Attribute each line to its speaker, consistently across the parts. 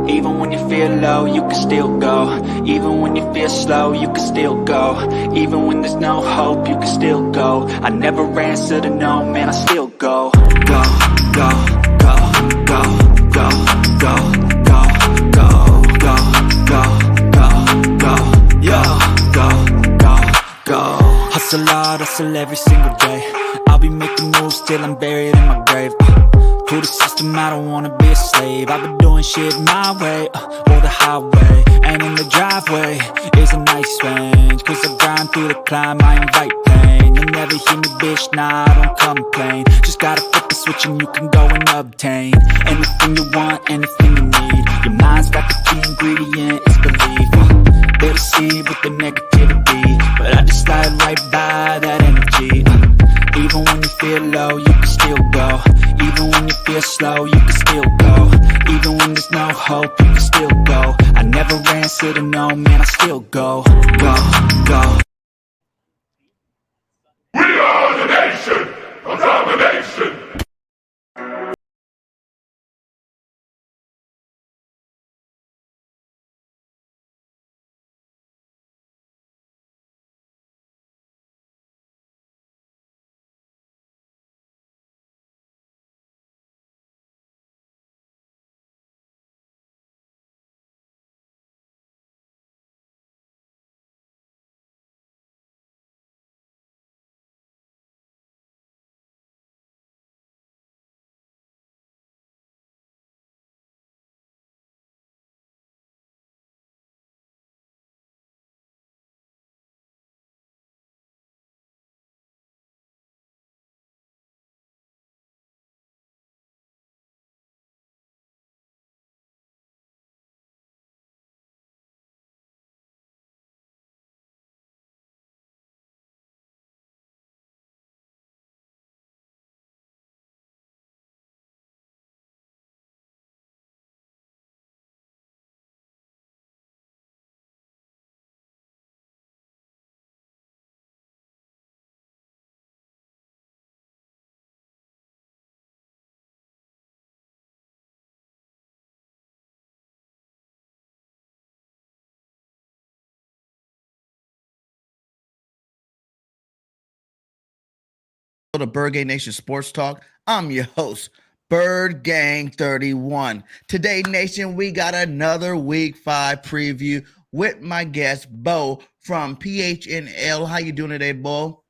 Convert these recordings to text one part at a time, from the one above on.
Speaker 1: Even when you feel low, you can still go. Even when you feel slow, you can still go. Even when there's no hope, you can still go. I never answer to no, man, I still go. Go, go, go, go, go, go, go, go, go, go, go, go, yo, go, go, go. Hustle hard, hustle every single day. I'll be making moves till I'm buried in my grave. To the system, I don't wanna be a slave. I've been doing shit my way, or the highway. And in the driveway is a nice range. Cause I grind through the climb, I invite pain. You'll never hear me, bitch, nah, I don't complain. Just gotta flip the switch and you can go and obtain anything you want, anything you need. Your mind's got the key ingredient, it's belief. They deceive with the negativity, but I just slide right by that energy. Even when you feel low, you can still go. Even when you feel slow, you can still go. Even when there's no hope, you can still go. I never answer to no, man, I still go. Go, go.
Speaker 2: We are the nation of domination.
Speaker 3: To BIRDGANG Nation Sports Talk. I'm your host, BIRDGANG31. Today, Nation, we got another Week 5 preview with my guest, Bo from PHNL. How you doing today, Bo?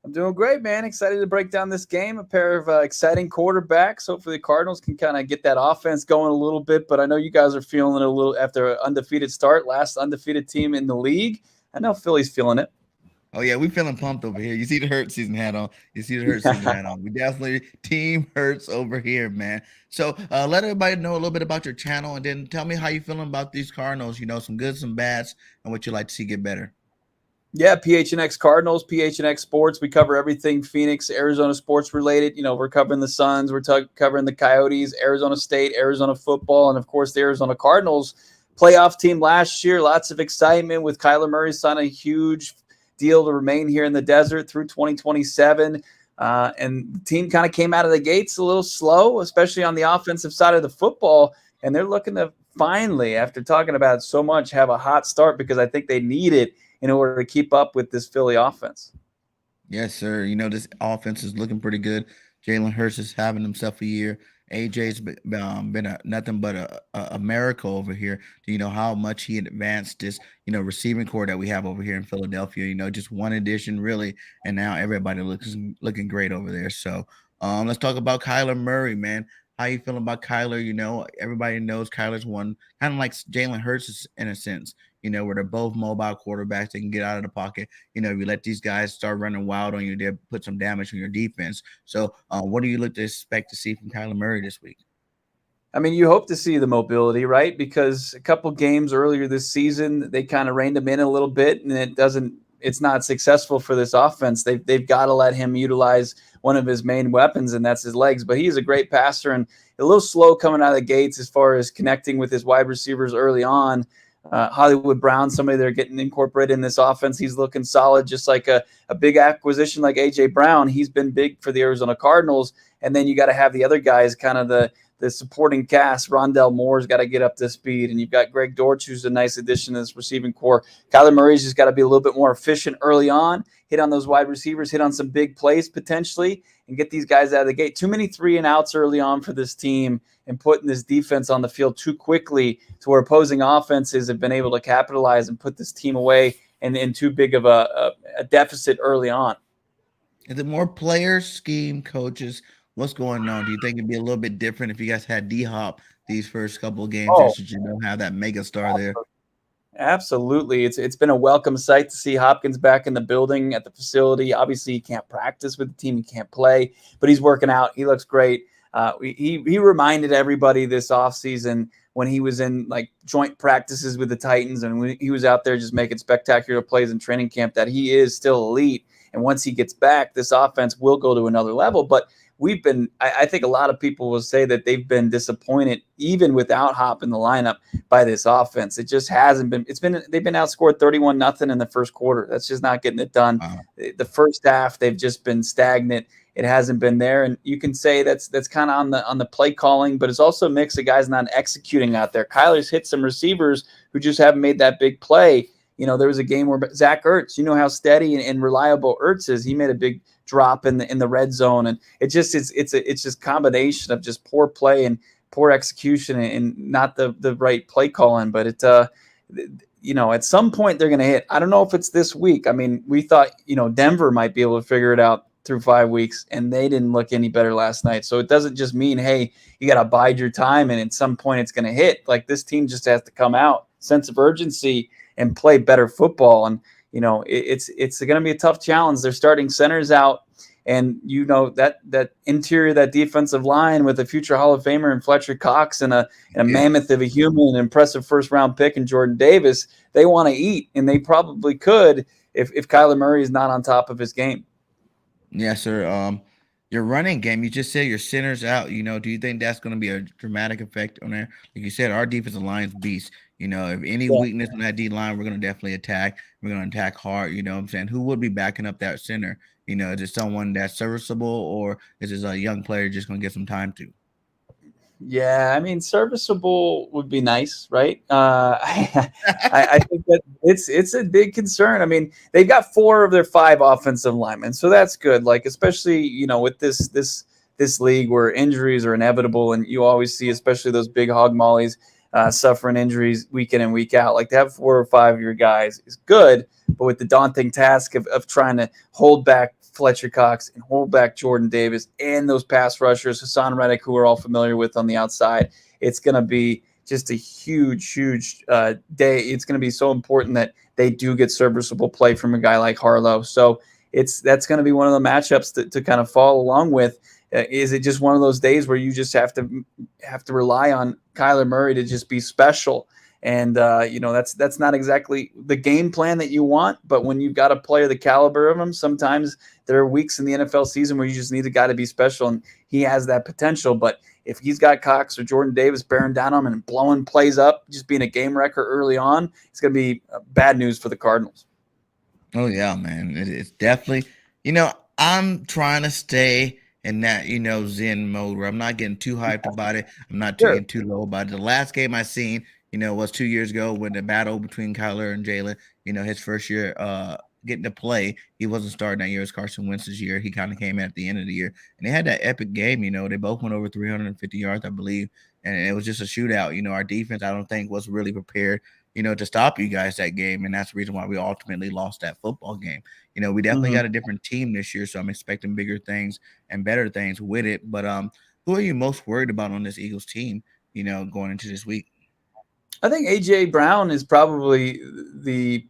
Speaker 4: I'm doing great, man. Excited to break down this game. A pair of exciting quarterbacks. Hopefully the Cardinals can kind of get that offense going a little bit, but I know you guys are feeling it a little after an undefeated start, last undefeated team in the league. I know Philly's feeling it.
Speaker 3: Oh, yeah, we feeling pumped over here. You see the Hurts season hat on. We definitely team Hurts over here, man. So let everybody know a little bit about your channel, and then tell me how you feeling about these Cardinals, some good, some bads, and what you like to see get better.
Speaker 4: Yeah, PHNX Cardinals, PHNX Sports. We cover everything Phoenix, Arizona sports related. We're covering the Suns, we're covering the Coyotes, Arizona State, Arizona football, and, of course, the Arizona Cardinals playoff team last year. Lots of excitement with Kyler Murray signing a huge deal to remain here in the desert through 2027. And the team kind of came out of the gates a little slow, especially on the offensive side of the football. And they're looking to finally, after talking about it so much, have a hot start because I think they need it in order to keep up with this Philly offense.
Speaker 3: Yes, sir. This offense is looking pretty good. Jalen Hurts is having himself a year. AJ's been nothing but a miracle over here. How much he advanced this, receiving core that we have over here in Philadelphia. Just one addition, really, and now everybody looking great over there. So let's talk about Kyler Murray, man. How you feeling about Kyler? Everybody knows Kyler's one, kind of like Jalen Hurts in a sense. Where they're both mobile quarterbacks. They can get out of the pocket. If you let these guys start running wild on you, they'll put some damage on your defense. So what do you look to expect to see from Kyler Murray this week?
Speaker 4: I mean, you hope to see the mobility, right? Because a couple games earlier this season, they kind of reined him in a little bit, and it's not successful for this offense. They've got to let him utilize one of his main weapons, and that's his legs. But he's a great passer and a little slow coming out of the gates as far as connecting with his wide receivers early on. Hollywood Brown, somebody they're getting incorporated in this offense. He's looking solid, just like a big acquisition like A.J. Brown. He's been big for the Arizona Cardinals. And then you got to have the other guys, kind of the the supporting cast. Rondell Moore's got to get up to speed, and you've got Greg Dortch, who's a nice addition to this receiving core. Kyler Murray's just got to be a little bit more efficient early on, hit on those wide receivers, hit on some big plays potentially, and get these guys out of the gate. Too many 3-and-outs early on for this team, and putting this defense on the field too quickly to where opposing offenses have been able to capitalize and put this team away and in too big of a deficit early on.
Speaker 3: Is it more players, scheme, coaches? What's going on? Do you think it'd be a little bit different if you guys had D-Hop these first couple of games,
Speaker 4: Oh,
Speaker 3: since you don't have that mega star there?
Speaker 4: absolutely. It's been a welcome sight to see Hopkins back in the building at the facility. Obviously, he can't practice with the team. He can't play, but he's working out. He looks great. He reminded everybody this offseason when he was in like joint practices with the Titans and when he was out there just making spectacular plays in training camp that he is still elite. And once he gets back, this offense will go to another level. But I think a lot of people will say that they've been disappointed even without Hop in the lineup by this offense. It just hasn't been. They've been outscored 31-0 in the first quarter. That's just not getting it done.
Speaker 3: Wow.
Speaker 4: The first half, they've just been stagnant. It hasn't been there, and you can say that's kind of on the play calling, but it's also a mix of guys not executing out there. Kyler's hit some receivers who just haven't made that big play. You know, there was a game where Zach Ertz, you know how steady and reliable Ertz is. He made a big drop in the red zone, and it's just combination of just poor play and poor execution and not the right play calling. But at some point they're going to hit. I don't know if it's this week. I mean, we thought Denver might be able to figure it out through 5 weeks, and they didn't look any better last night. So it doesn't just mean, hey, you got to bide your time, and at some point it's going to hit. Like, this team just has to come out, sense of urgency, and play better football. And it's going to be a tough challenge. They're starting centers out, and that interior, that defensive line with a future Hall of Famer and Fletcher Cox and a mammoth of a human, an impressive first round pick in Jordan Davis. They want to eat, and they probably could if Kyler Murray is not on top of his game.
Speaker 3: Yes, sir. Your running game, you just said your center's out. Do you think that's going to be a dramatic effect on there? Like you said, our defensive line's beast. If any weakness in that D line, we're going to definitely attack. We're going to attack hard. You know what I'm saying? Who would be backing up that center? Is it someone that's serviceable, or is this a young player just going to get some time to?
Speaker 4: Yeah, I mean, serviceable would be nice, right? I think that it's a big concern. I mean, they've got 4 of their 5 offensive linemen, so that's good. Like, especially with this league where injuries are inevitable, and you always see, especially those big hog mollies, suffering injuries week in and week out. Like, to have 4 or 5 of your guys is good, but with the daunting task of trying to hold back Fletcher Cox and hold back Jordan Davis and those pass rushers, Haason Reddick, who we're all familiar with on the outside, it's going to be just a huge day. It's going to be so important that they do get serviceable play from a guy like Harlow. So that's going to be one of the matchups to kind of follow along with. Is it just one of those days where you just have to rely on Kyler Murray to just be special? And, that's not exactly the game plan that you want. But when you've got a player the caliber of him, sometimes there are weeks in the NFL season where you just need a guy to be special, and he has that potential. But if he's got Cox or Jordan Davis bearing down on him and blowing plays up, just being a game wrecker early on, it's going to be bad news for the Cardinals.
Speaker 3: Oh, yeah, man. It's definitely, I'm trying to stay in that, Zen mode where I'm not getting too hyped about it. I'm not getting too low about it. The last game I seen, was 2 years ago when the battle between Kyler and Jalen, his first year getting to play. He wasn't starting that year. It was Carson Wentz's year. He kind of came in at the end of the year. And they had that epic game, they both went over 350 yards, I believe. And it was just a shootout. Our defense, I don't think, was really prepared, to stop you guys that game. And that's the reason why we ultimately lost that football game. We definitely got a different team this year, so I'm expecting bigger things and better things with it. But who are you most worried about on this Eagles team, going into this week?
Speaker 4: I think A.J. Brown is probably the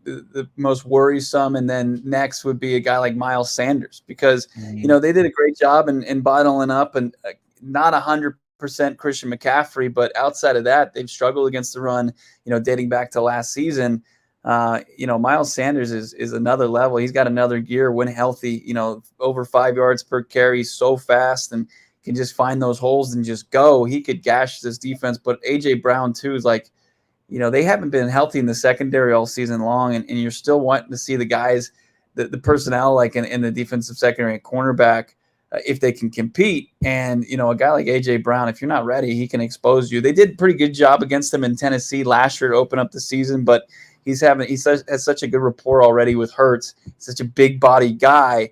Speaker 4: most worrisome, and then next would be a guy like Miles Sanders because, they did a great job in bottling up and not 100% Christian McCaffrey, but outside of that, they've struggled against the run, dating back to last season. Miles Sanders is another level. He's got another gear when healthy, over 5 yards per carry, so fast and can just find those holes and just go. He could gash this defense, but A.J. Brown too is like, they haven't been healthy in the secondary all season long, and you're still wanting to see the guys, the personnel like in the defensive secondary and cornerback if they can compete. And, a guy like A.J. Brown, if you're not ready, he can expose you. They did a pretty good job against him in Tennessee last year to open up the season, but he has such a good rapport already with Hurts. Such a big body guy.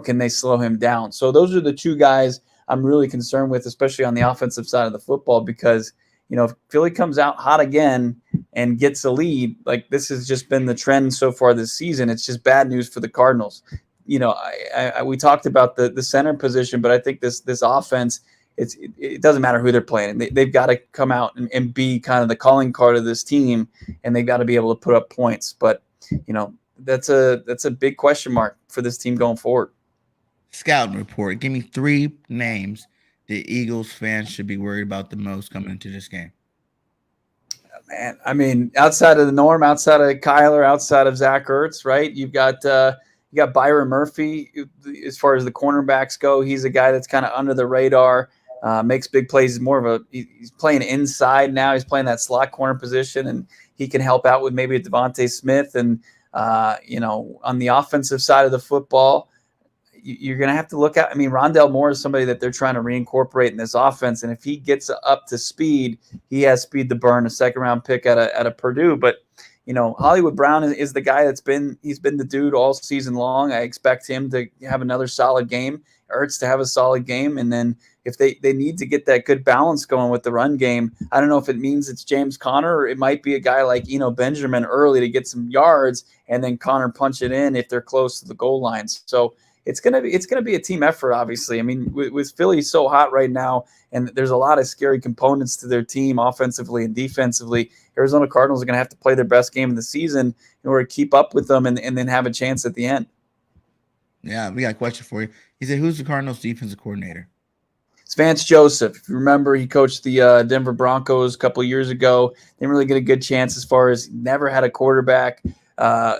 Speaker 4: Can they slow him down? So those are the two guys I'm really concerned with, especially on the offensive side of the football, because, if Philly comes out hot again and gets a lead, like this has just been the trend so far this season, it's just bad news for the Cardinals. We talked about the center position, but I think this offense, it doesn't matter who they're playing. They've got to come out and be kind of the calling card of this team, and they've got to be able to put up points. But, that's a big question mark for this team going forward.
Speaker 3: Scouting report. Give me 3 names the Eagles fans should be worried about the most coming into this game.
Speaker 4: Man, I mean, outside of the norm, outside of Kyler, outside of Zach Ertz, right? You got Byron Murphy. As far as the cornerbacks go, he's a guy that's kind of under the radar, makes big plays. He's playing inside now. He's playing that slot corner position, and he can help out with maybe a Devontae Smith. And on the offensive side of the football, you're going to have to look at. I mean, Rondale Moore is somebody that they're trying to reincorporate in this offense, and if he gets up to speed, he has speed to burn. A second-round pick at a Purdue, but Hollywood Brown is the guy he's been the dude all season long. I expect him to have another solid game. Ertz to have a solid game, and then if they need to get that good balance going with the run game, I don't know if it means it's James Conner or it might be a guy like Benjamin early to get some yards, and then Conner punch it in if they're close to the goal lines. So it's gonna be a team effort, obviously. I mean, with Philly so hot right now, and there's a lot of scary components to their team offensively and defensively. Arizona Cardinals are going to have to play their best game of the season in order to keep up with them and then have a chance at the end.
Speaker 3: Yeah, we got a question for you. He said, who's the Cardinals defensive coordinator?
Speaker 4: It's Vance Joseph. If you remember, he coached the Denver Broncos a couple of years ago. Didn't really get a good chance as far as never had a quarterback.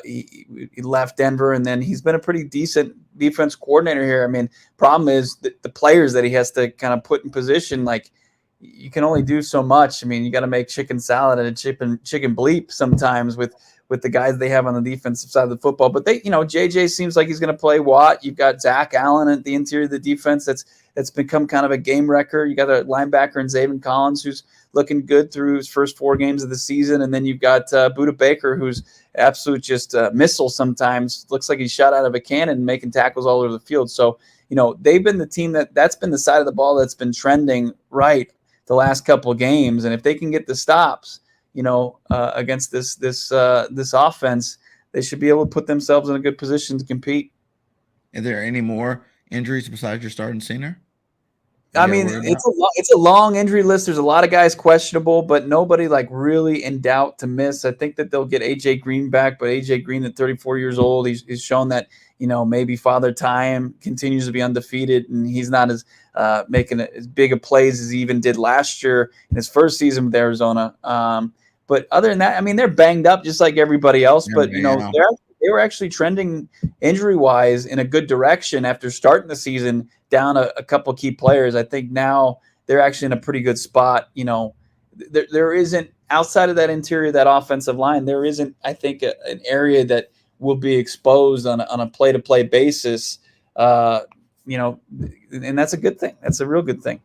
Speaker 4: He left Denver, and then he's been a pretty decent defense coordinator here. I mean, problem is the players that he has to kind of put in position, like you can only do so much. I mean, you got to make chicken salad and a chicken bleep sometimes with the guys they have on the defensive side of the football. But JJ seems like he's going to play Watt. You've got Zach Allen at the interior of the defense. That's become kind of a game wrecker. You got a linebacker in Zaven Collins who's looking good through his first 4 games of the season, and then you've got Budda Baker, who's absolute just missile sometimes. Looks like he's shot out of a cannon, making tackles all over the field. So they've been the team that's been the side of the ball that's been trending right the last couple of games, and if they can get the stops, against this offense, they should be able to put themselves in a good position to compete.
Speaker 3: Are there any more injuries besides your starting center?
Speaker 4: I mean, it's a long injury list. There's a lot of guys questionable, but nobody like really in doubt to miss. I think that they'll get AJ Green back, but AJ Green at 34 years old, he's shown that maybe Father Time continues to be undefeated, and he's not as making as big of plays as he even did last year in his first season with Arizona. But other than that, I mean, they're banged up just like everybody else. But they were actually trending injury-wise in a good direction after starting the season down a couple key players. I think now they're actually in a pretty good spot. There isn't, outside of that interior, that offensive line, there isn't, I think, an area that will be exposed on a play-to-play basis. And that's a good thing. That's a real good thing.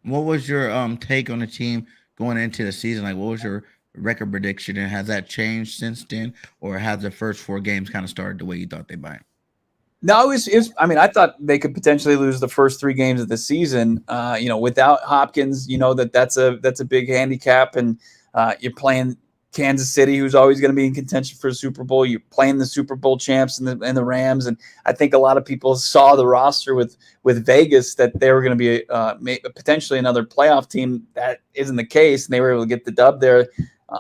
Speaker 3: What was your take on the team going into the season? Like, what was your record prediction, and has that changed since then, or has the first 4 games kind of started the way you thought they might?
Speaker 4: No, I mean, I thought they could potentially lose the first 3 games of the season. Without Hopkins, that's a big handicap, and you're playing Kansas City, who's always going to be in contention for a Super Bowl. You're playing the Super Bowl champs and the Rams, and I think a lot of people saw the roster with Vegas that they were going to be potentially another playoff team. That isn't the case, and they were able to get the dub there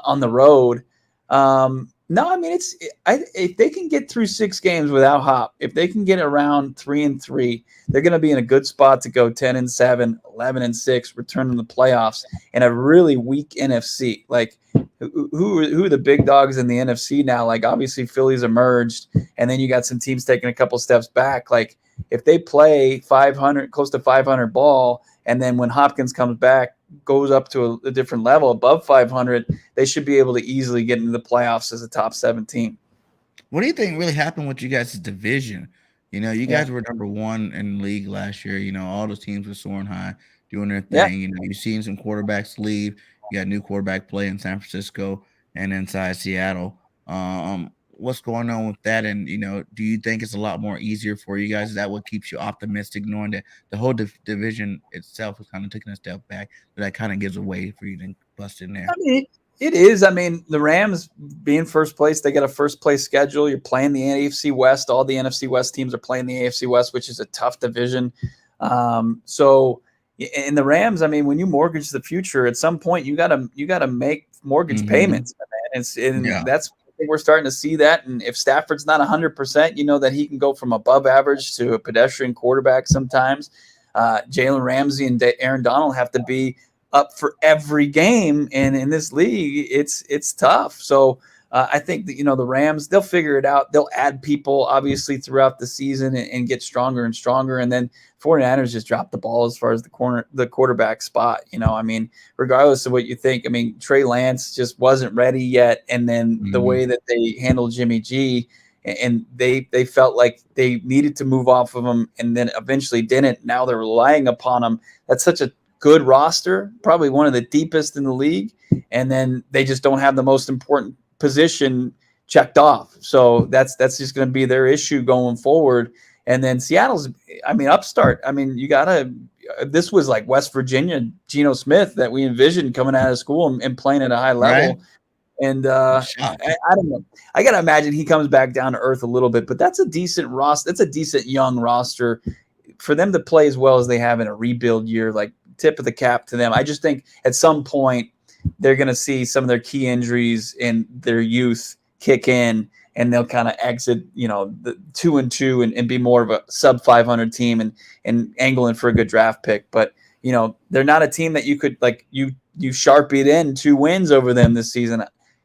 Speaker 4: on the road. No, I mean, if they can get through 6 games without Hop, if they can get around 3-3, they're going to be in a good spot to go 10-7, 11-6, return to the playoffs in a really weak NFC. Like, who are the big dogs in the NFC now? Like, obviously Philly's emerged, and then you got some teams taking a couple steps back. Like, if they play 500, close to 500 ball, and then when Hopkins comes back, goes up to a different level above 500, they should be able to easily get into the playoffs as a top 7 team.
Speaker 3: What do you think really happened with you guys' division? You know, you
Speaker 4: Yeah.
Speaker 3: guys were number one in the league last year. You know, all those teams were soaring high, doing their
Speaker 4: Yeah.
Speaker 3: thing. You know, you've seen some quarterbacks leave. You got new quarterback play in San Francisco and inside Seattle. What's going on with that? And you know, do you think it's a lot more easier for you guys? Is that what keeps you optimistic, knowing that the whole division itself is kind of taking a step back, but that kind of gives a way for you to bust in there?
Speaker 4: I mean, it is. I mean, the Rams being first place, they got a first place schedule. You're playing the AFC West. All the NFC West teams are playing the AFC West, which is a tough division. So in the Rams, I mean, when you mortgage the future, at some point you gotta make mortgage
Speaker 3: Mm-hmm.
Speaker 4: payments, man. And
Speaker 3: Yeah.
Speaker 4: that's I think we're starting to see that. And if Stafford's not 100%, you know that he can go from above average to a pedestrian quarterback sometimes. Jalen Ramsey and Aaron Donald have to be up for every game, and in this league, it's tough. So I think that the Rams, they'll figure it out. They'll add people obviously throughout the season and get stronger and stronger. And then 49ers just dropped the ball as far as the quarterback spot. I mean, regardless of what you think, I mean, Trey Lance just wasn't ready yet. And then the
Speaker 3: Mm-hmm.
Speaker 4: way that they handled Jimmy G, and they felt like they needed to move off of him, and then eventually didn't. Now they're relying upon him. That's such a good roster, probably one of the deepest in the league, and then they just don't have the most important position checked off. So that's just going to be their issue going forward. And then Seattle's, I mean, upstart. I mean, you gotta. This was like West Virginia, Geno Smith that we envisioned coming out of school and playing at a high
Speaker 3: Right.
Speaker 4: level. And
Speaker 3: Shocked.
Speaker 4: I don't know. I got to imagine he comes back down to earth a little bit, but that's a decent roster. That's a decent young roster for them to play as well as they have in a rebuild year. Like, tip of the cap to them. I just think at some point they're going to see some of their key injuries in their youth kick in, and they'll kind of exit, the 2-2 and be more of a sub 500 team and angling for a good draft pick. But they're not a team that you could you Sharpied in 2 wins over them this season.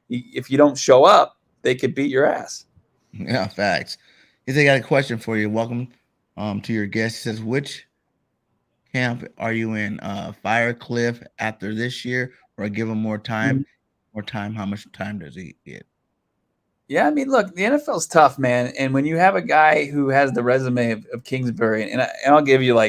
Speaker 4: If you don't show up, they could beat your ass.
Speaker 3: Yeah, facts. He got a question for you. Welcome to your guest. He says, which camp are you in? Fire Cliff after this year, or give him more time?
Speaker 4: Mhm.
Speaker 3: More time. How much time does he get?
Speaker 4: Yeah, I mean, look, the NFL's tough, man. And when you have a guy who has the resume of Kingsbury, and I'll give you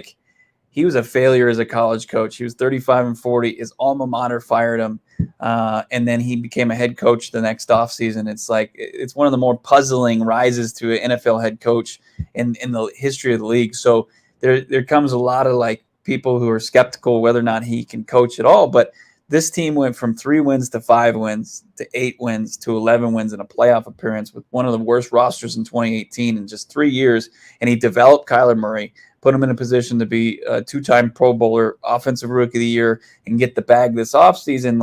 Speaker 4: he was a failure as a college coach. He was 35-40. His alma mater fired him, and then he became a head coach the next offseason. It's one of the more puzzling rises to an NFL head coach in the history of the league. So there comes a lot of people who are skeptical whether or not he can coach at all. But this team went from 3 wins to 5 wins to 8 wins to 11 wins in a playoff appearance with one of the worst rosters in 2018 in just 3 years. And he developed Kyler Murray, put him in a position to be a 2-time Pro Bowler, Offensive Rookie of the Year, and get the bag this offseason.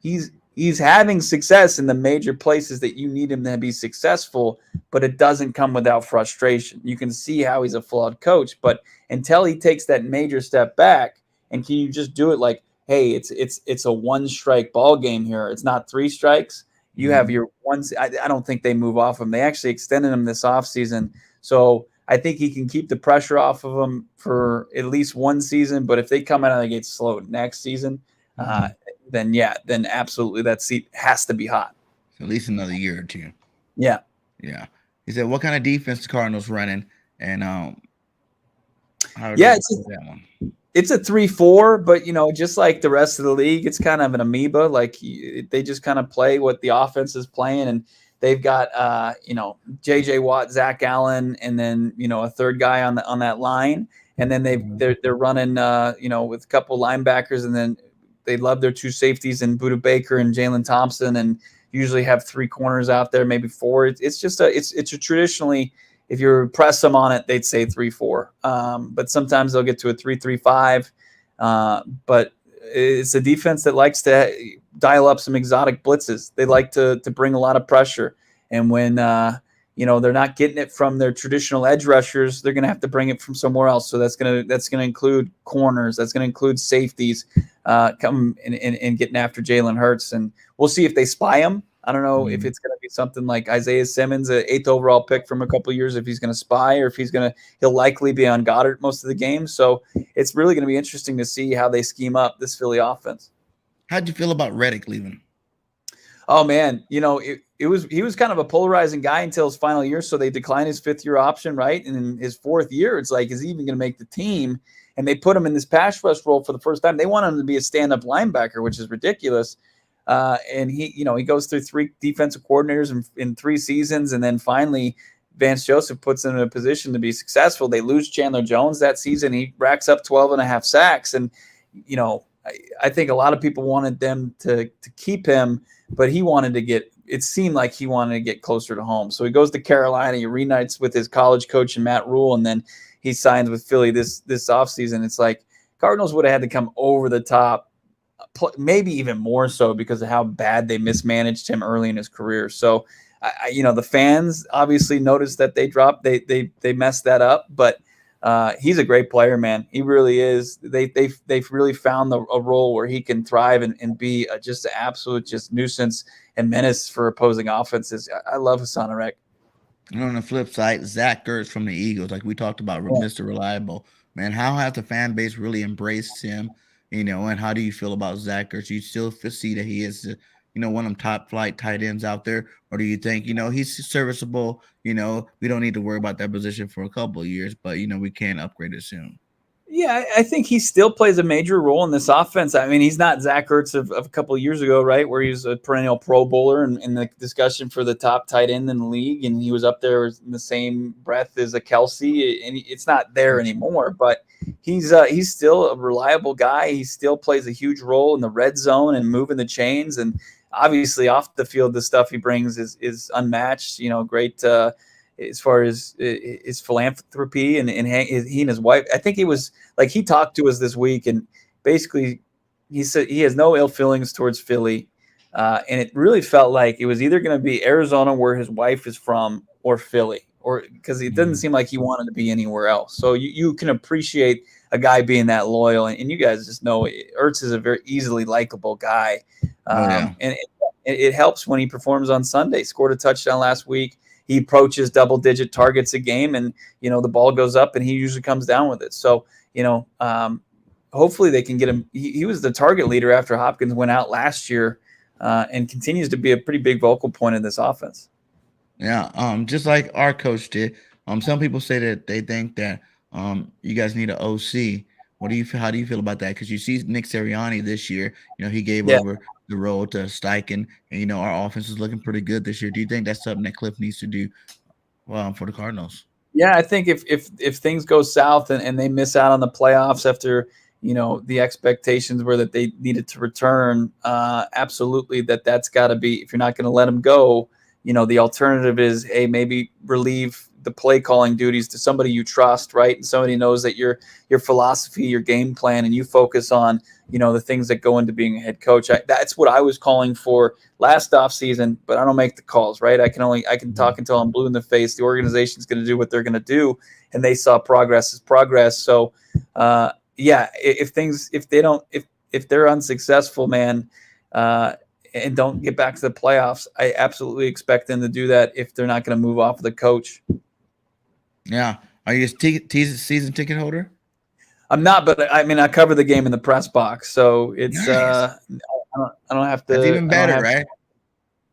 Speaker 4: He's having success in the major places that you need him to be successful, but it doesn't come without frustration. You can see how he's a flawed coach, but until he takes that major step back, and can you just do it hey, it's a 1-strike ball game here. It's not 3 strikes. You have your one. I don't think they move off him. They actually extended him this offseason. So I think he can keep the pressure off of him for at least 1 season. But if they come out of the gate slow next season, then absolutely that seat has to be hot.
Speaker 3: At least another year or 2.
Speaker 4: Yeah.
Speaker 3: Yeah. He said, what kind of defense the Cardinals running? And how
Speaker 4: it's
Speaker 3: that one?
Speaker 4: It's a 3-4, but just like the rest of the league, it's kind of an amoeba. They just kind of play what the offense is playing, and they've got JJ Watt, Zach Allen, and then a third guy on that line, and then they're running with a couple linebackers, and then they love their 2 safeties in Budda Baker and Jalen Thompson, and usually have 3 corners out there, maybe 4. It's a traditionally. If you press them on it, they'd say 3-4. But sometimes they'll get to a 3-3-5. But it's a defense that likes to dial up some exotic blitzes. They like to bring a lot of pressure. And when they're not getting it from their traditional edge rushers, they're going to have to bring it from somewhere else. So that's going to include corners. That's going to include safeties coming and getting after Jalen Hurts. And we'll see if they spy him. I don't know if it's going to be something like Isaiah Simmons, an 8th overall pick from a couple of years, if he's going to spy, or if he'll likely be on Goddard most of the game. So it's really going to be interesting to see how they scheme up this Philly offense.
Speaker 3: How'd you feel about Reddick leaving?
Speaker 4: Oh man, he was kind of a polarizing guy until his final year. So they declined his 5th-year option, right? And in his 4th year, it's like, is he even going to make the team? And they put him in this pass rush role for the first time. They want him to be a stand-up linebacker, which is ridiculous. And he goes through 3 defensive coordinators in 3 seasons, and then finally Vance Joseph puts him in a position to be successful. They lose Chandler Jones that season. He racks up 12.5 sacks, and I think a lot of people wanted them to keep him, but it seemed like he wanted to get closer to home. So he goes to Carolina. He reunites with his college coach and Matt Rule, and then he signs with Philly this offseason. It's like Cardinals would have had to come over the top, maybe even more so because of how bad they mismanaged him early in his career. So, the fans obviously noticed that they messed that up, but he's a great player, man. He really is. They've really found a role where he can thrive and be just an absolute nuisance and menace for opposing offenses. I love Haason Reddick.
Speaker 3: And on the flip side, Zach Ertz from the Eagles, like we talked about, Mr. Reliable, man. How has the fan base really embraced him? And how do you feel about Zach Ertz? You still see that he is, one of them top flight tight ends out there, or do you think, he's serviceable? We don't need to worry about that position for a couple of years, but we can upgrade it soon.
Speaker 4: Yeah, I think he still plays a major role in this offense. I mean, he's not Zach Ertz of a couple of years ago, right, where he was a perennial Pro Bowler and in the discussion for the top tight end in the league, and he was up there in the same breath as a Kelsey, and it's not there anymore. But he's still a reliable guy. He still plays a huge role in the red zone and moving the chains, and obviously off the field, the stuff he brings is unmatched. Great. As far as his philanthropy and he and his wife, I think he talked to us this week, and basically he said he has no ill feelings towards Philly. And it really felt like it was either going to be Arizona, where his wife is from, or Philly, or because it doesn't seem like he wanted to be anywhere else. So you can appreciate a guy being that loyal. And you guys just know Ertz is a very easily likable guy. And it helps when he performs on Sunday. Scored a touchdown last week. He approaches double-digit targets a game, and the ball goes up, and he usually comes down with it. So hopefully they can get him. He was the target leader after Hopkins went out last year, and continues to be a pretty big vocal point in this offense.
Speaker 3: Yeah, just like our coach did. Some people say that they think that you guys need an OC. How do you feel about that? Because you see Nick Sirianni this year, he gave over the role to Steichen, and our offense is looking pretty good this year. Do you think that's something that Cliff needs to do for the Cardinals?
Speaker 4: Yeah, I think if things go south and they miss out on the playoffs after the expectations were that they needed to return, absolutely that's got to be, if you're not going to let them go, the alternative is, hey, maybe relieve the play calling duties to somebody you trust, right? And somebody knows that your philosophy, your game plan, and you focus on, the things that go into being a head coach. That's what I was calling for last offseason, but I don't make the calls, right? I can talk until I'm blue in the face. The organization's going to do what they're going to do, and they saw progress is progress. So, if they're unsuccessful, man, and don't get back to the playoffs, I absolutely expect them to do that if they're not going to move off of the coach.
Speaker 3: Yeah. Are you a season ticket holder?
Speaker 4: I'm not, but I mean, I cover the game in the press box, so it's
Speaker 3: nice.
Speaker 4: I don't have to.
Speaker 3: That's even better, right?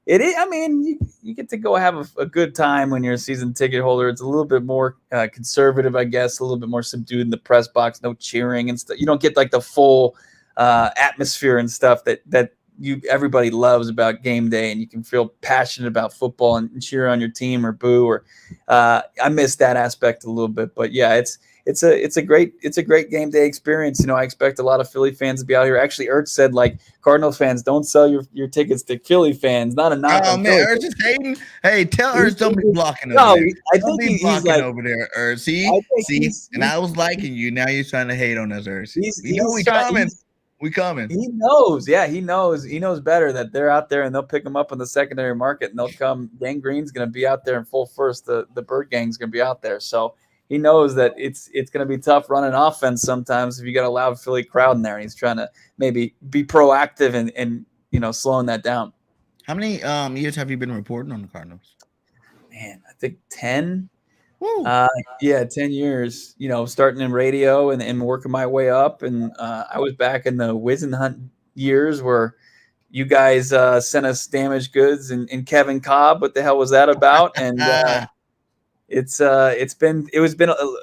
Speaker 4: It is. I mean, you get to go have a good time when you're a season ticket holder. It's a little bit more conservative, I guess, a little bit more subdued in the press box. No cheering and stuff. You don't get like the full atmosphere and stuff that everybody loves about game day, and you can feel passionate about football and cheer on your team or boo. Or I miss that aspect a little bit, but yeah, it's a great game day experience. I expect a lot of Philly fans to be out here. Actually, Ertz said, like, Cardinal fans, don't sell your tickets to Philly fans. Not a knock.
Speaker 3: Oh man, Ertz is hating. Hey, tell Ertz don't be blocking over there.
Speaker 4: I think he's like
Speaker 3: over there, Ertz. See, and I was liking you. Now you're trying to hate on us, Ertz. We coming.
Speaker 4: He knows. Yeah, he knows. He knows better that they're out there, and they'll pick them up in the secondary market, and they'll come. Gang Green's going to be out there in full force. The Bird Gang's going to be out there. So he knows that it's going to be tough running offense sometimes if you got a loud Philly crowd in there, and he's trying to maybe be proactive and slowing that down.
Speaker 3: How many years have you been reporting on the Cardinals?
Speaker 4: Man, I think 10. 10 years, starting in radio and working my way up. And I was back in the Wiz and Hunt years where, you guys sent us damaged goods and Kevin Cobb. What the hell was that about? And it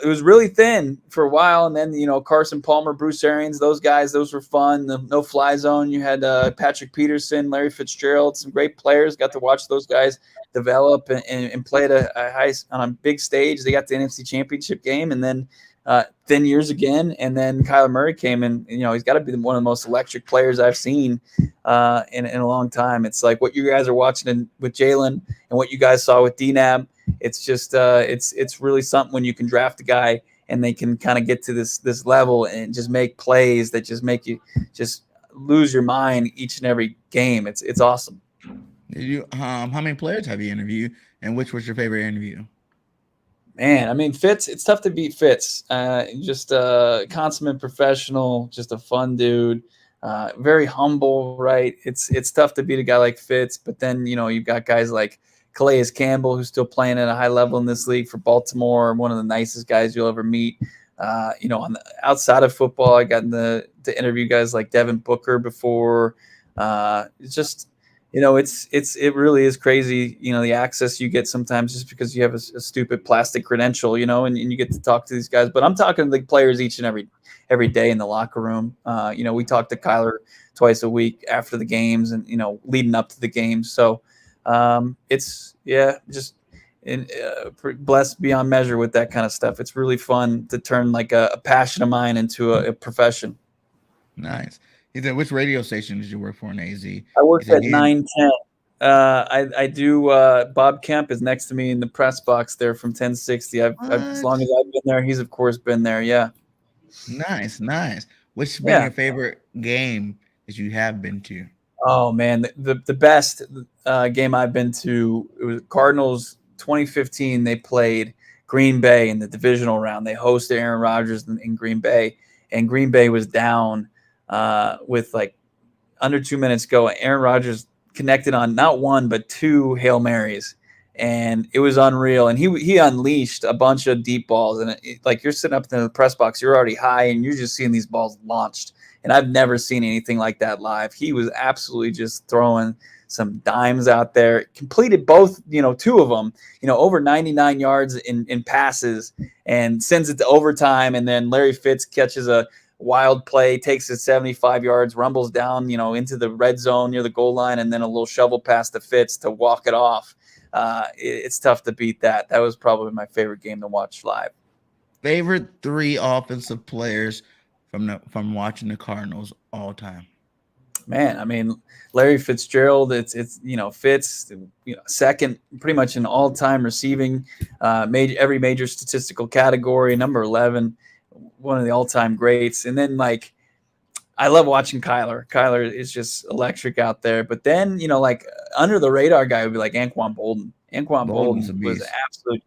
Speaker 4: was really thin for a while, and then Carson Palmer, Bruce Arians, those guys, those were fun. The no fly zone. You had Patrick Peterson, Larry Fitzgerald, some great players. Got to watch those guys develop and play at a high on a big stage. They got the NFC Championship game, and then thin years again. And then Kyler Murray came, and he's got to be one of the most electric players I've seen in a long time. It's like what you guys are watching with Jalen and what you guys saw with DNAB. It's just it's really something when you can draft a guy and they can kind of get to this level and just make plays that just make you just lose your mind each and every game. It's awesome.
Speaker 3: How many players have you interviewed, and which was your favorite interview?
Speaker 4: Man, I mean, Fitz, it's tough to beat Fitz. Just a consummate professional, just a fun dude, very humble, right? It's tough to beat a guy like Fitz, but then, you've got guys like Calais Campbell, who's still playing at a high level in this league for Baltimore, one of the nicest guys you'll ever meet. On the outside of football, I got to interview guys like Devin Booker before. It's just, it really is crazy, the access you get sometimes just because you have a stupid plastic credential, and you get to talk to these guys. But I'm talking to the players each and every day in the locker room. We talk to Kyler twice a week after the games and, leading up to the games. So just blessed beyond measure with that kind of stuff. It's really fun to turn like a passion of mine into a profession.
Speaker 3: Nice. He said, which radio station did you work for in AZ?
Speaker 4: I worked at 910. I do. Bob Kemp is next to me in the press box there from 1060. As long as I've been there, he's of course been there. Yeah.
Speaker 3: Nice. Which has been your favorite game that you have been to?
Speaker 4: Oh man, the best game I've been to, it was Cardinals 2015. They played Green Bay in the divisional round. They hosted Aaron Rodgers in Green Bay, and Green Bay was down with like under 2 minutes go. Aaron Rodgers connected on not one but two Hail Marys, and it was unreal. And he unleashed a bunch of deep balls, and like you're sitting up in the press box, you're already high, and you're just seeing these balls launched. And I've never seen anything like that live. He was absolutely just throwing some dimes out there. Completed both, two of them, over 99 yards in passes, and sends it to overtime. And then Larry Fitz catches a wild play, takes it 75 yards, rumbles down, into the red zone near the goal line, and then a little shovel pass to Fitz to walk it off. It's tough to beat that. That was probably my favorite game to watch live.
Speaker 3: Favorite three offensive players from watching the Cardinals all time?
Speaker 4: Man, I mean, Larry Fitzgerald, it's Fitz, second pretty much in all-time receiving, every major statistical category, number 11, one of the all-time greats. And then like I love watching Kyler. Kyler is just electric out there. But then, under the radar guy would be like Anquan Bolden. Anquan Bolden was absolute.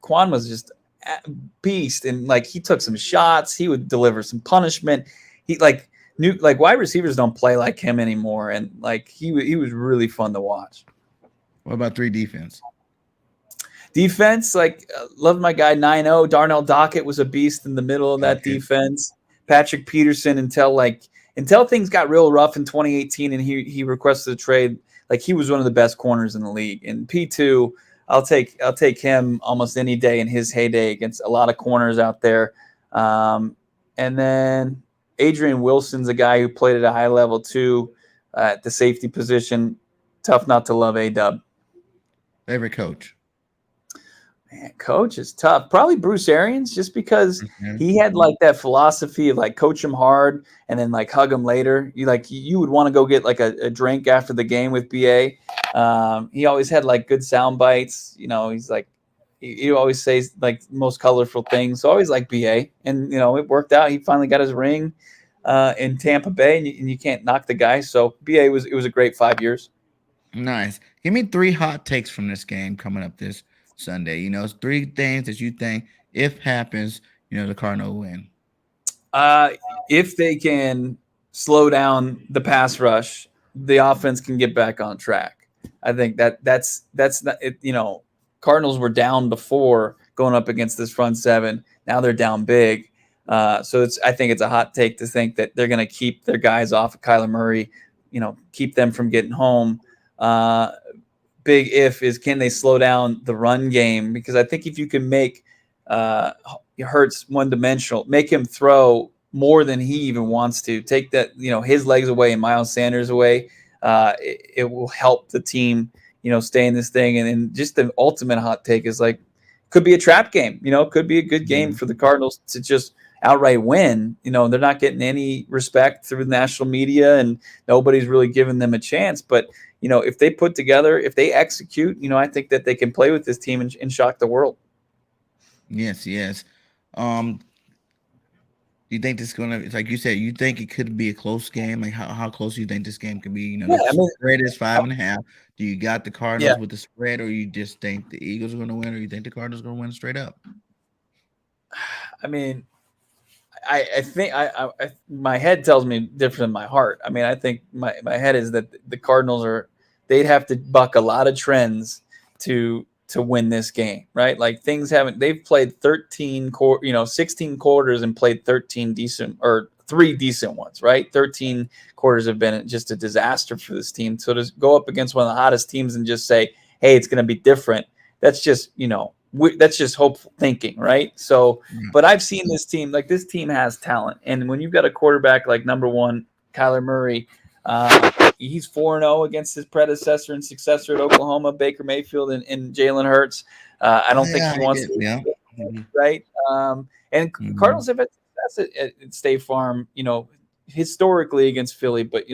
Speaker 4: Quan was just beast, and like he took some shots, he would deliver some punishment. He wide receivers don't play like him anymore, and like he was really fun to watch.
Speaker 3: What about three defense?
Speaker 4: Loved my guy 9-0. Darnell Dockett was a beast in the middle of that defense. Patrick Peterson until things got real rough in 2018 and he requested a trade. Like he was one of the best corners in the league. And P2, I'll take him almost any day in his heyday against a lot of corners out there. And then Adrian Wilson's a guy who played at a high level too, at the safety position. Tough not to love A-Dub.
Speaker 3: Favorite coach?
Speaker 4: Man, coach is tough. Probably Bruce Arians, just because he had like that philosophy of like coach him hard and then like hug him later. You would want to go get like a drink after the game with BA. He always had like good sound bites. He's like he always says like most colorful things. So I always like BA, and it worked out. He finally got his ring in Tampa Bay, and you can't knock the guy. So BA was a great 5 years.
Speaker 3: Nice. Give me three hot takes from this game coming up this Sunday. Three things that you think, if happens, the Cardinals win.
Speaker 4: If they can slow down the pass rush, the offense can get back on track. I think that's not it. Cardinals were down before going up against this front seven. Now they're down big. So I think it's a hot take to think that they're going to keep their guys off of Kyler Murray keep them from getting home. Big if is, can they slow down the run game? Because I think if you can make Hurts one-dimensional, make him throw more than he even wants to, take that his legs away and Miles Sanders away, it will help the team stay in this thing. And just the ultimate hot take is like, could be a trap game. Could be a good game for the Cardinals to just outright win. They're not getting any respect through the national media, and nobody's really giving them a chance. But if they put together, if they execute, I think that they can play with this team and shock the world.
Speaker 3: Yes. Do you think this is gonna? It's like you said. You think it could be a close game? Like how close do you think this game could be? The spread is 5.5. Do you got the Cardinals with the spread, or you just think the Eagles are going to win, or you think the Cardinals are going to win straight up?
Speaker 4: I mean, I think my head tells me different than my heart. I mean, I think my head is that the Cardinals they'd have to buck a lot of trends to win this game, right? Like they've played 16 quarters and played 3 decent ones, right? 13 quarters have been just a disaster for this team. So to go up against one of the hottest teams and just say, hey, it's going to be different, that's just, that's just hopeful thinking, right? So, but I've seen this team, like this team has talent. And when you've got a quarterback like number one, Kyler Murray, he's 4-0 against his predecessor and successor at Oklahoma, Baker Mayfield and Jalen Hurts. I don't think he wants to, right? And Cardinals have had success at State Farm, historically against Philly, but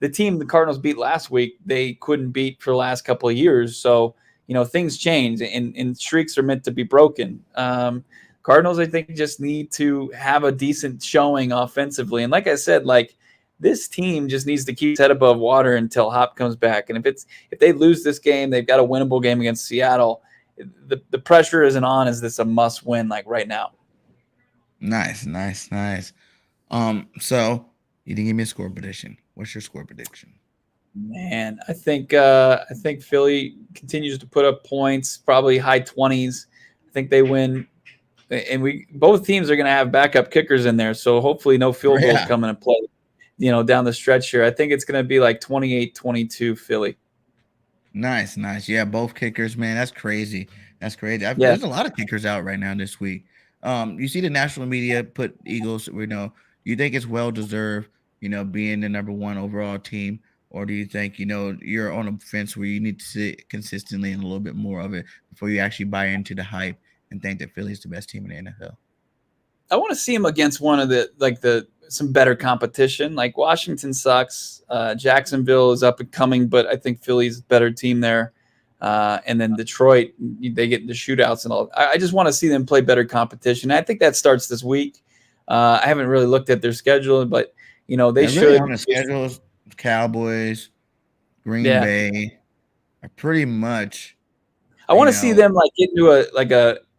Speaker 4: the team the Cardinals beat last week, they couldn't beat for the last couple of years. So, things change and streaks are meant to be broken. Cardinals, I think, just need to have a decent showing offensively. And like I said, this team just needs to keep its head above water until Hop comes back. And if they lose this game, they've got a winnable game against Seattle. The pressure isn't on. Is this a must win right now?
Speaker 3: Nice. So you didn't give me a score prediction. What's your score prediction?
Speaker 4: Man, I think Philly continues to put up points, probably high 20s. I think they win. And both teams are going to have backup kickers in there. So hopefully no field goals come into play. Down the stretch here. I think it's going to be like 28-22 Philly.
Speaker 3: Nice. Yeah, both kickers, man. That's crazy. There's a lot of kickers out right now this week. You see the national media put Eagles, you think it's well-deserved, being the number one overall team, or do you think, you're on a fence where you need to sit consistently and a little bit more of it before you actually buy into the hype and think that Philly's the best team in the NFL?
Speaker 4: I want to see him against one of some better competition. Like Washington sucks. Jacksonville is up and coming, but I think Philly's a better team there. And then Detroit, they get into shootouts and all. I just want to see them play better competition. I think that starts this week. I haven't really looked at their schedule, but they should. Really
Speaker 3: on the schedules, Cowboys, Green Bay are pretty much.
Speaker 4: I want to see them get into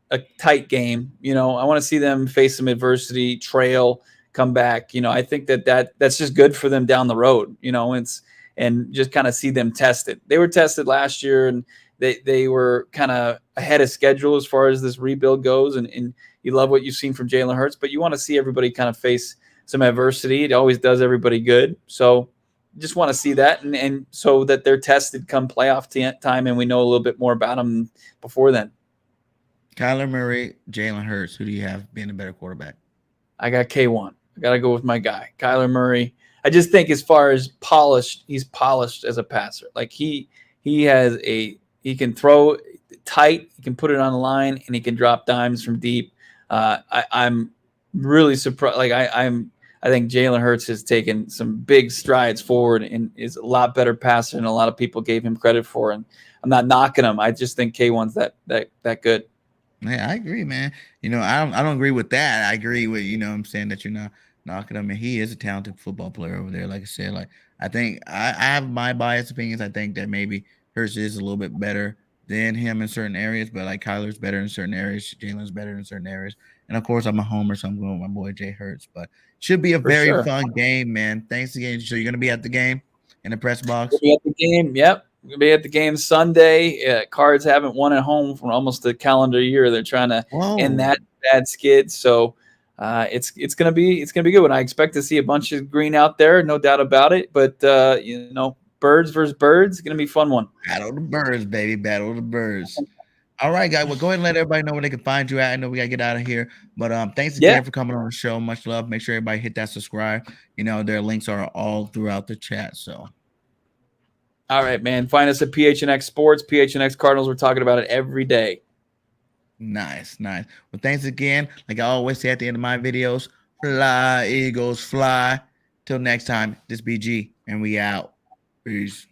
Speaker 4: a tight game. I want to see them face some adversity, trail, come back. I think that's just good for them down the road. And just kind of see them tested. They were tested last year, and they were kind of ahead of schedule as far as this rebuild goes. And you love what you've seen from Jalen Hurts, but you want to see everybody kind of face some adversity. It always does everybody good. So just want to see that, and so that they're tested come playoff time, and we know a little bit more about them before then.
Speaker 3: Kyler Murray, Jalen Hurts, who do you have being a better quarterback? I
Speaker 4: got K1. I got to go with my guy, Kyler Murray. I just think as far as polished, he's polished as a passer. Like he can throw tight, he can put it on the line, and he can drop dimes from deep. I'm really surprised. I think Jalen Hurts has taken some big strides forward and is a lot better passer than a lot of people gave him credit for. And I'm not knocking him. I just think K1's that good.
Speaker 3: Yeah, I agree, man. I don't agree with that. I agree with, I'm saying that you're not knocking him. And he is a talented football player over there. Like I said, I think I have my biased opinions. I think that maybe Hurts is a little bit better than him in certain areas, but Kyler's better in certain areas. Jalen's better in certain areas. And of course, I'm a homer, so I'm going with my boy Jay Hurts. But should be a very fun game, man. Thanks again. So you're going to be at the game in the press box?
Speaker 4: We'll be at the game. Yep. We'll be at the game Sunday. Cards haven't won at home for almost a calendar year. They're trying to end that bad skid. So it's gonna be good. And I expect to see a bunch of green out there, no doubt about it. But birds versus birds, gonna be a fun one.
Speaker 3: Battle the birds, baby. Battle the birds. All right, guys. Well, go ahead and let everybody know where they can find you at. I know we gotta get out of here, but thanks again for coming on the show. Much love. Make sure everybody hit that subscribe. Their links are all throughout the chat. So,
Speaker 4: all right, man. Find us at PHNX Sports, PHNX Cardinals. We're talking about it every day.
Speaker 3: Nice. Well, thanks again. Like I always say at the end of my videos, fly, Eagles, fly. Till next time, this BG, and we out. Peace.